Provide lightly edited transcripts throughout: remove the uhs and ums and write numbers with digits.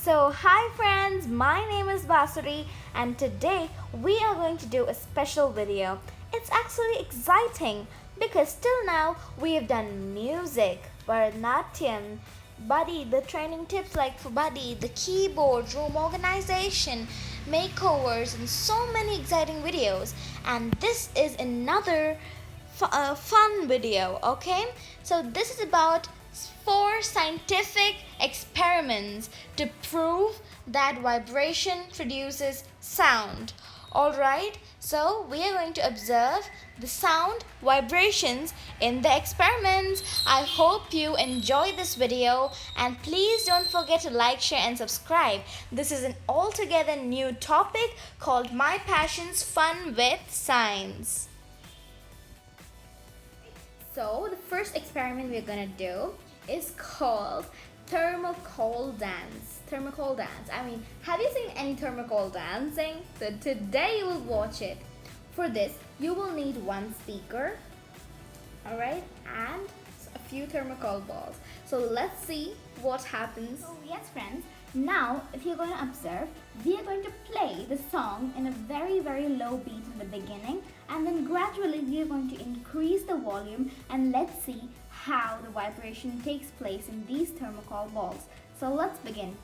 Hi friends, my name is Basuri and today we are going to do a special video. It's actually exciting because till now we have done music, Bharatanatyam, body, the training tips like for body, the keyboard, room organization, makeovers, and so many exciting videos. And this is another fun video, okay? So this is about 4 scientific experiments to prove that vibration produces sound. Alright, so we are going to observe the sound vibrations in the experiments. I hope you enjoy this video and please don't forget to like, share and subscribe. This is an altogether new topic called My Passions Fun with Science. So the first experiment we're gonna do is called Thermocol dance. Thermocol dance. Have you seen any Thermocol dancing? So today you will watch it. For this, you will need one speaker, alright, and a few Thermocol balls. So let's see what happens. So yes friends, now if you're going to observe, we are going to play the song in a very low beat in the beginning, and then gradually we are going to increase the volume, and let's see how the vibration takes place in these Thermocol balls. So let's begin.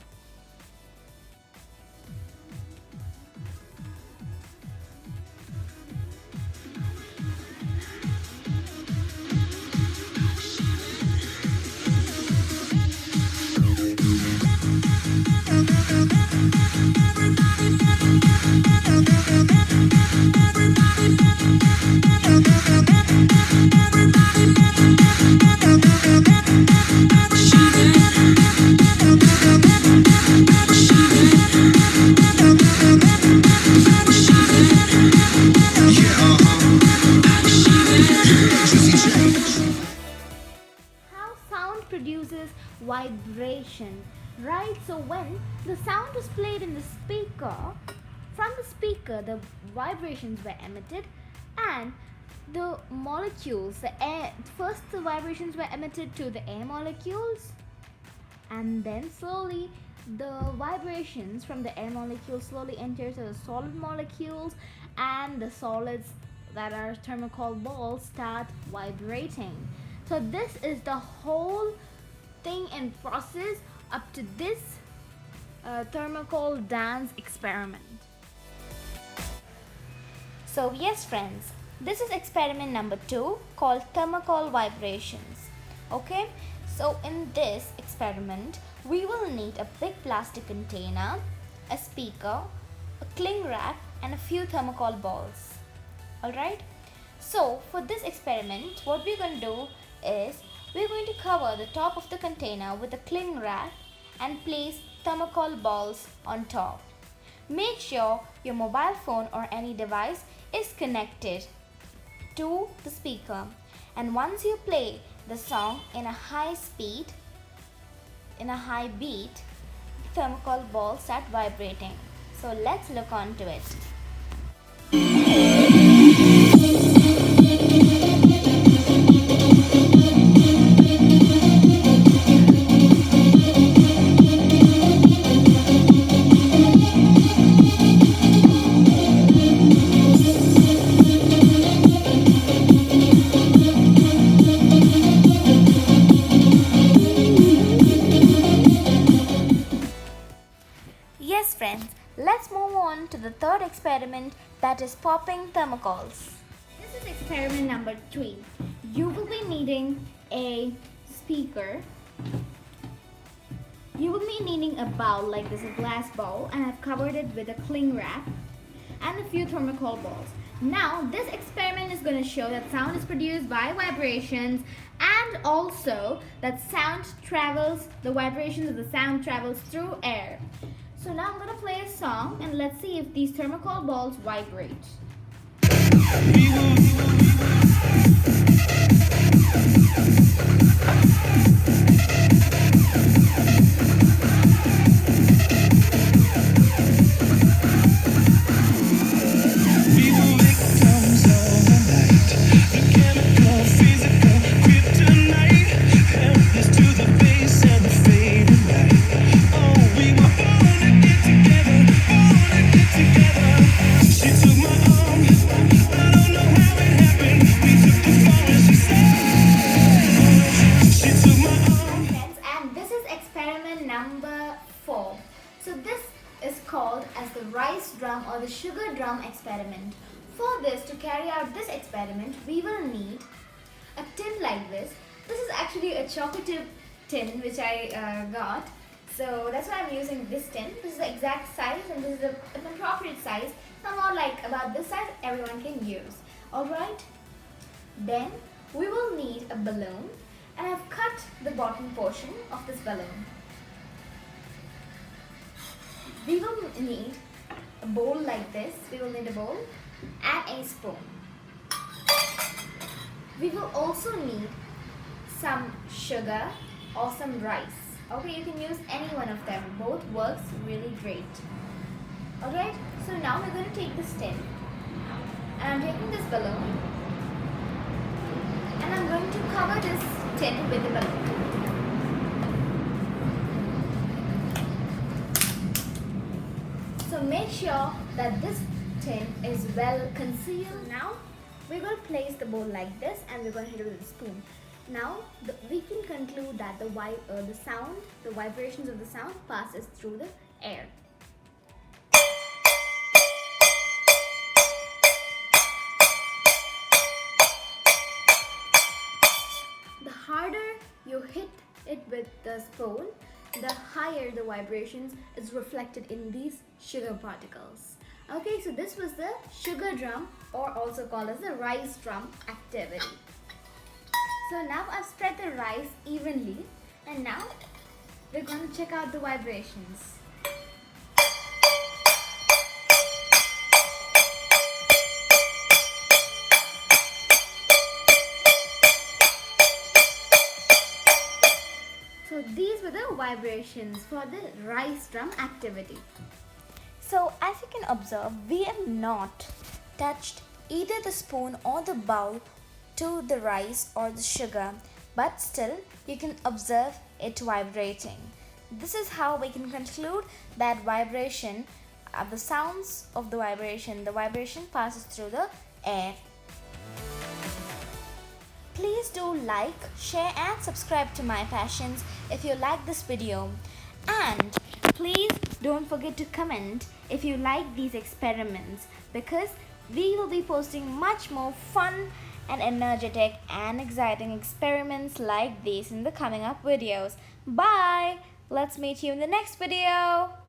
How sound produces vibration, right? So when the sound is played in the speaker, from the speaker the vibrations were emitted, and the molecules, the air, first the vibrations were emitted to the air molecules, and then slowly the vibrations from the air molecules slowly enters the solid molecules, and the solids that are Thermocol balls start vibrating. So this is the whole thing and process up to this Thermocol dance experiment. So yes friends, this is experiment number 2 called Thermocol vibrations. Okay, so in this experiment we will need a big plastic container, a speaker, a cling wrap and a few Thermocol balls. Alright, so for this experiment what we're going to do is we're going to cover the top of the container with a cling wrap and place Thermocol balls on top. Make sure your mobile phone or any device is connected to the speaker, and once you play the song in a high speed, in a high beat, Thermocol balls start vibrating. So let's look on to it. Yes friends, let's move on to the third experiment, that is popping thermocols. This is experiment number 3. You will be needing a speaker. You will be needing a bowl like this, a glass bowl, and I've covered it with a cling wrap and a few Thermocol balls. Now this experiment is going to show that sound is produced by vibrations, and also that sound travels, the vibrations of the sound travels through air. So now I'm going to play a song and let's see if these Thermocol balls vibrate. Kryptonite, helpless to the base and the fading light. Oh, we were born number 4. So this is called as the rice drum or the sugar drum experiment. For this, to carry out this experiment, we will need a tin like this. This is actually a chocolate tin which I got. So that's why I'm using this tin. This is the exact size and this is an appropriate size. Somewhat like about this size everyone can use. Alright. Then we will need a balloon, and I've cut the bottom portion of this balloon. We will need a bowl like this. We will need a bowl and a spoon. We will also need some sugar or some rice. Okay, you can use any one of them. Both works really great. Alright, so now we're going to take this tin, and I'm taking this balloon, and I'm going to cover this tin with the balloon. So make sure that this tin is well concealed. Now we will place the bowl like this, and we're going to hit it with a spoon. Now we can conclude that the vibrations of the sound passes through the air. The harder you hit it with the spoon, the higher the vibrations is reflected in these sugar particles. Okay, so this was the sugar drum, or also called as the rice drum activity. So now I've spread the rice evenly, and now we're going to check out the vibrations. So these were the vibrations for the rice drum activity. So as you can observe, we have not touched either the spoon or the bowl to the rice or the sugar, but still you can observe it vibrating. This is how we can conclude that vibration, the sounds of the vibration passes through the air. Please do like, share and subscribe to My Passions if you like this video. And please don't forget to comment if you like these experiments, because we will be posting much more fun and energetic and exciting experiments like these in the coming up videos. Bye! Let's meet you in the next video.